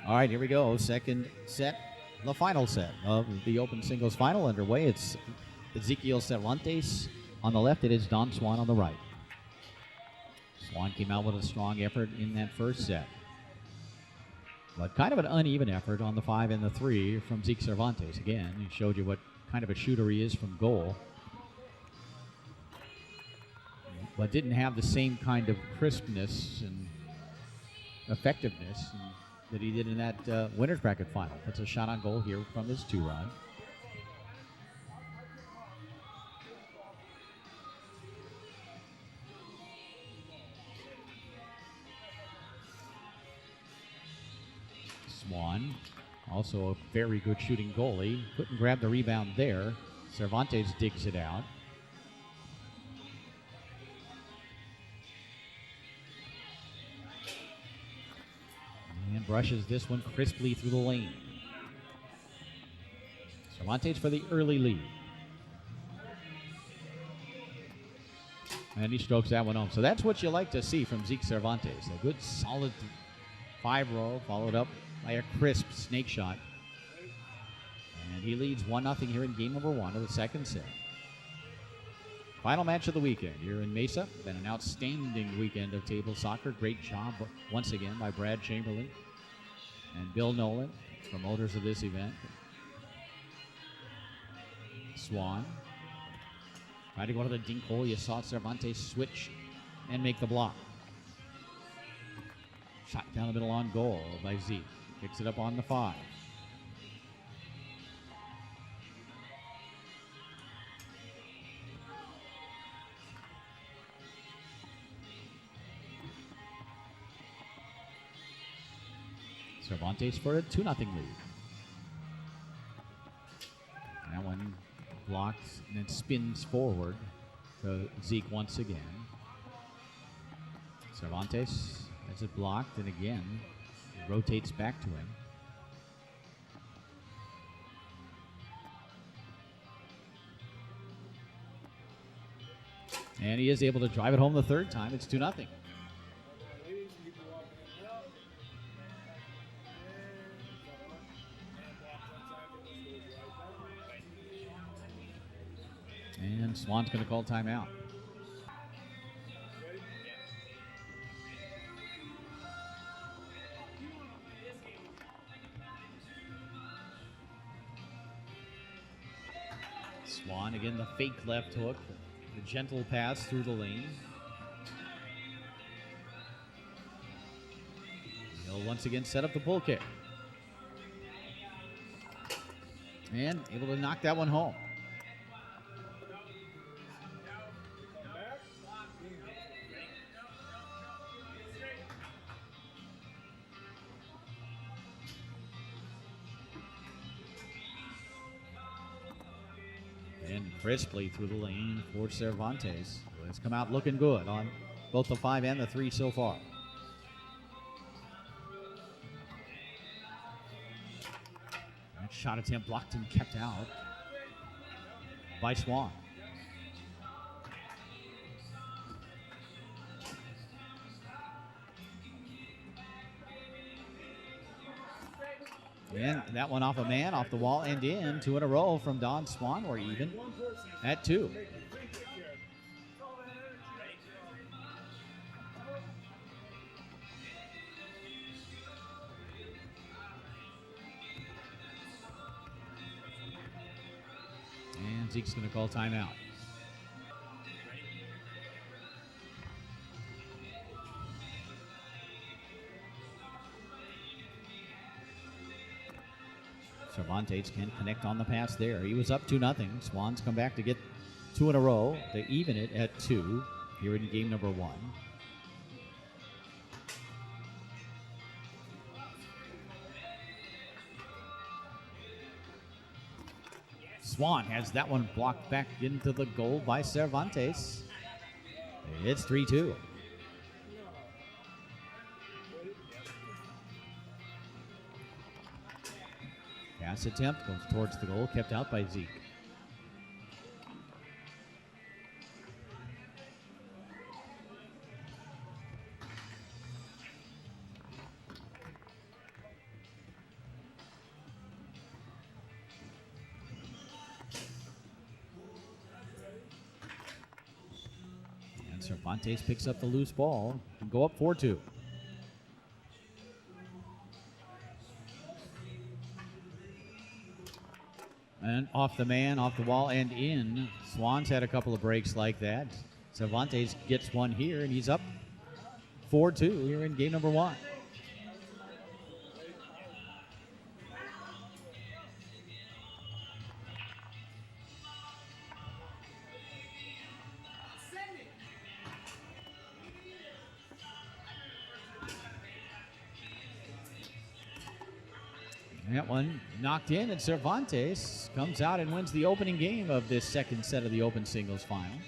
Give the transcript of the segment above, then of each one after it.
All right, here we go. Second set, the final set of the open singles final underway. It's Zeke Cervantes on the left. It is Don Swan on the right. Swan came out with a strong effort in that first set, but kind of an uneven effort on the 5 and the 3 from Zeke Cervantes. Again, he showed you what kind of a shooter he is from goal, but didn't have the same kind of crispness and effectiveness that he did in that winner's bracket final. Puts a shot on goal here from his 2-rod. Swan, also a very good shooting goalie. Couldn't grab the rebound there. Cervantes digs it out. And brushes this one crisply through the lane. Cervantes for the early lead. And he strokes that one home. So that's what you like to see from Zeke Cervantes. A good solid 5-row followed up by a crisp snake shot. And he leads 1-0 here in game number 1 of the second set. Final match of the weekend here in Mesa. Been an outstanding weekend of table soccer. Great job once again by Brad Chamberlain and Bill Nolan, promoters of this event. Swan tried to go to the dink hole. You saw Cervantes switch and make the block. Shot down the middle on goal by Zeke. Picks it up on the 5. Cervantes for a 2-0 lead. That one blocked and then spins forward to Zeke once again. Cervantes has it blocked and again rotates back to him. And he is able to drive it home the third time. It's 2-0. And Swan's going to call timeout. Swan, again, the fake left hook, the gentle pass through the lane. He'll once again set up the pull kick. And able to knock that one home. And crisply through the lane for Cervantes, who has come out looking good on both the 5 and the 3 so far. That shot attempt blocked and kept out by Swan. And that one off a man, off the wall and in. 2 in a row from Don Swan. We're even at 2. And Zeke's going to call timeout. Cervantes can connect on the pass there. He was up 2-0. Swan's come back to get 2 in a row to even it at 2 here in game number 1. Swan has that one blocked back into the goal by Cervantes. It's 3-2. Pass attempt goes towards the goal, kept out by Zeke. Cervantes picks up the loose ball and go up 4-2. And off the man, off the wall, and in. Swan's had a couple of breaks like that. Cervantes gets one here, and he's up 4-2 here in game number 1. That one knocked in, and Cervantes comes out and wins the opening game of this second set of the open singles final.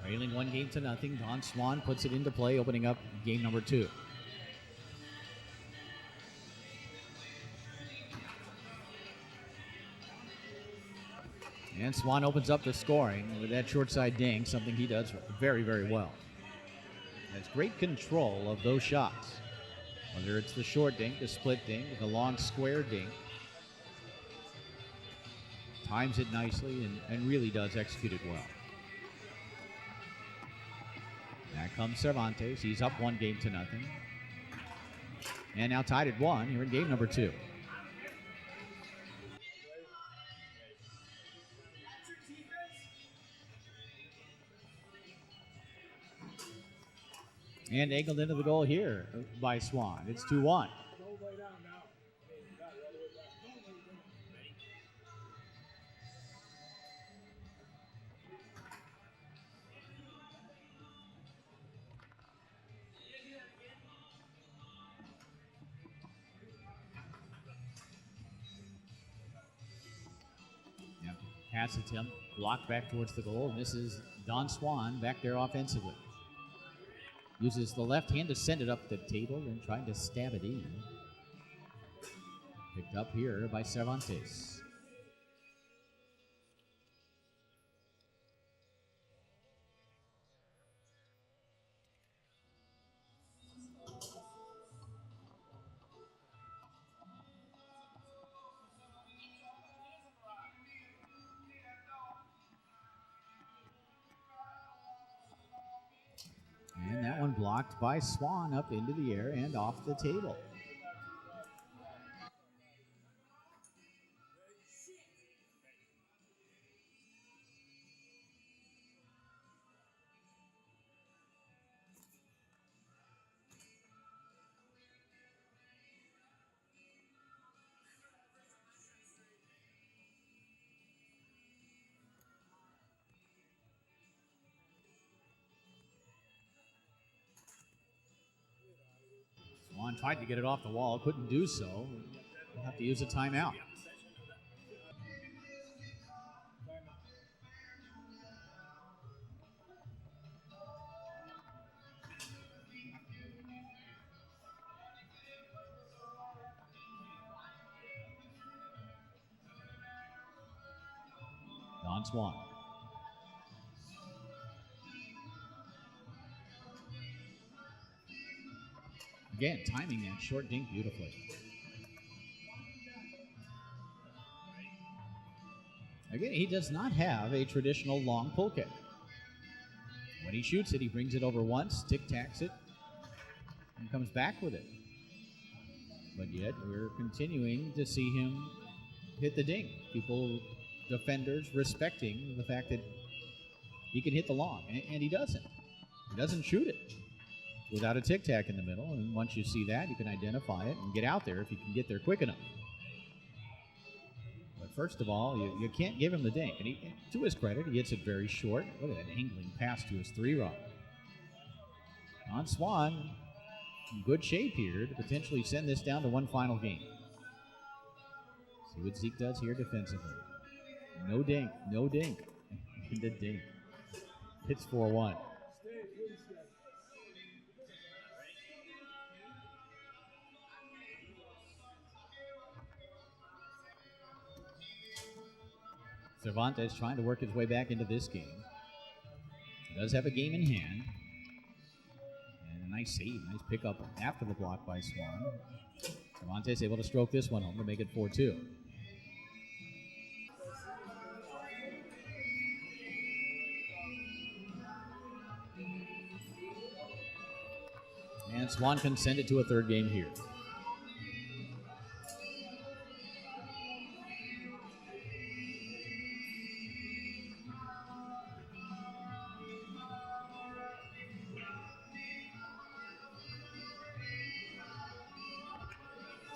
Trailing 1-0. Don Swan puts it into play, opening up game number 2. And Swan opens up the scoring with that short side ding, something he does very, very well. Has great control of those shots, whether it's the short dink, the split dink, the long square dink. Times it nicely and really does execute it well. Now comes Cervantes. He's up 1-0. And now tied at 1 here in game number 2. And angled into the goal here by Swan. It's 2-1. Pass attempt blocked back towards the goal, and this is Don Swan back there offensively. Uses the left hand to send it up the table and trying to stab it in. Picked up here by Cervantes. And that one blocked by Swan up into the air and off the table. Swan tried to get it off the wall, couldn't do so. We'll have to use a timeout. Don Swan. Again, timing that short dink beautifully. Again, he does not have a traditional long pull kick. When he shoots it, he brings it over once, tic-tacs it, and comes back with it. But yet, we're continuing to see him hit the dink. People, defenders, respecting the fact that he can hit the long, and he doesn't. He doesn't shoot it without a tic-tac in the middle, and once you see that, you can identify it and get out there if you can get there quick enough. But first of all, you can't give him the dink, and to his credit, he hits it very short. Look at that angling pass to his 3-rod. Don Swan, in good shape here to potentially send this down to one final game. See what Zeke does here defensively. No dink, no dink. The dink. Hits 4-1. Cervantes trying to work his way back into this game. He does have a game in hand. And a nice save, nice pickup after the block by Swan. Cervantes able to stroke this one home to make it 4-2. And Swan can send it to a third game here.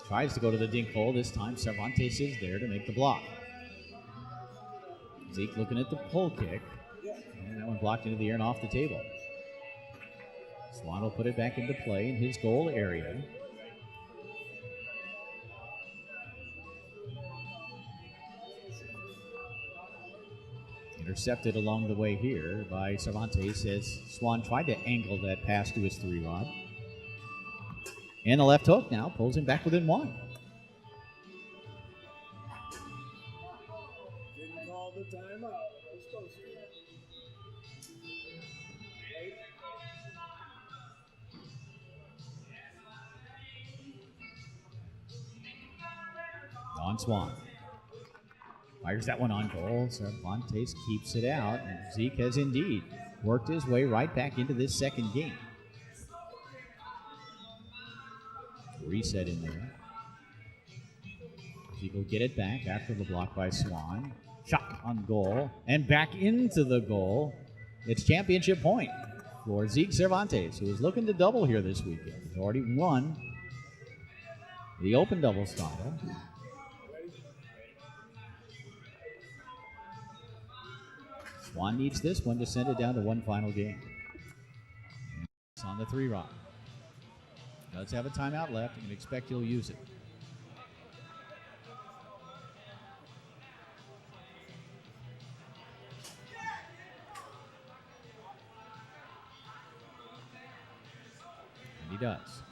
Tries to go to the dink hole. This time Cervantes is there to make the block. Zeke looking at the pull kick. And that one blocked into the air and off the table. Swan will put it back into play in his goal area. Intercepted along the way here by Cervantes as Swan tried to angle that pass to his 3-rod. And the left hook now pulls him back within 1. Didn't call the timeout. On Swan. Fires that one on goal. Cervantes keeps it out. And Zeke has indeed worked his way right back into this second game. Reset in there. Zeke will get it back after the block by Swan. Shot on goal. And back into the goal. It's championship point for Zeke Cervantes, who is looking to double here this weekend. He's already won the open doubles title. Swan needs this one to send it down to one final game. It's on the 3-rod. Does have a timeout left. You can expect he'll use it. And he does.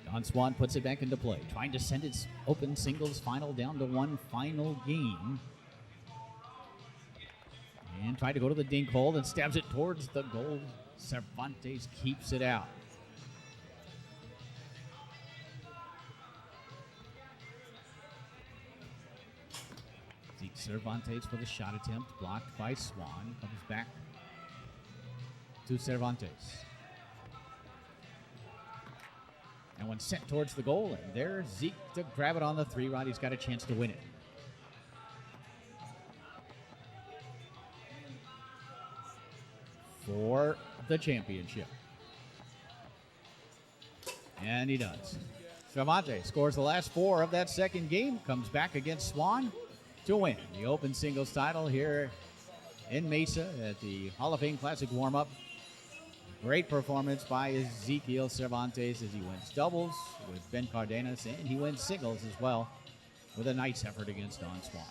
Don Swan puts it back into play, trying to send its open singles final down to one final game. And tried to go to the dink hole and stabs it towards the goal. Cervantes keeps it out. Zeke Cervantes with a shot attempt, blocked by Swan. Comes back to Cervantes. And one sent towards the goal, and there's Zeke to grab it on the 3-rod. He's got a chance to win it. For the championship. And he does. Cervantes scores the last 4 of that second game, comes back against Swan to win the open singles title here in Mesa at the Hall of Fame Classic Warmup. Great performance by Ezequiel Cervantes as he wins doubles with Ben Cardenas, and he wins singles as well with a nice effort against Don Swan.